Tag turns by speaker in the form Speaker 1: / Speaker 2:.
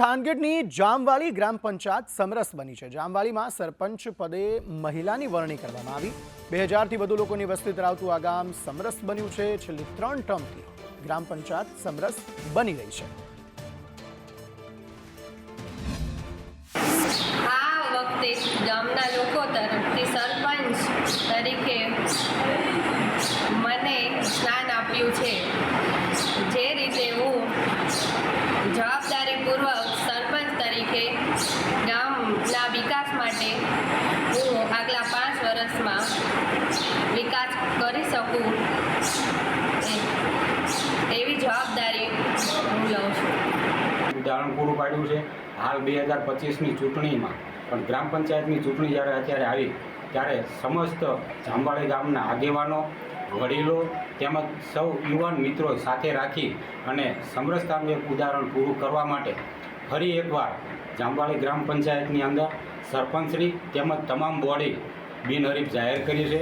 Speaker 1: થાનગઢની જામવાળી ગ્રામ પંચાયત સમરસ બની છે। જામવાળીમાં સરપંચ પદે મહિલાની વરણી કરવામાં આવી। 2000થી વધુ લોકોની વસ્તી ધરાવતું આ ગામ સમરસ બન્યું છે। છેલ્લી 3 ટર્મથી ગ્રામ પંચાયત સમરસ બની રહી છે।
Speaker 2: આ વખતે ગામના લોકો તરફથી સરપંચ તરીકે મને સ્નાન આપ્યું છે। જે રીતે હું જવાબદારીપૂર્વક સરપંચ તરીકે ગામના વિકાસ માટે હું આગલા 5 વર્ષમાં વિકાસ કરી શકું એવી જવાબદારી હું લઉં છું।
Speaker 3: ઉદાહરણ પૂરું પાડ્યું છે। હાલ 2025ની ચૂંટણીમાં પણ ગ્રામ પંચાયતની ચૂંટણી જ્યારે અત્યારે આવી ત્યારે સમસ્ત જામવાળી ગામના આગેવાનો, વડીલો તેમજ સૌ યુવાન મિત્રો સાથે રાખી અને સમરસતાનું એક ઉદાહરણ પૂરું કરવા માટે ફરી એકવાર જામવાળી ગ્રામ પંચાયતની અંદર સરપંચશ્રી તેમજ તમામ બોડી બિનહરીફ જાહેર કરી છે।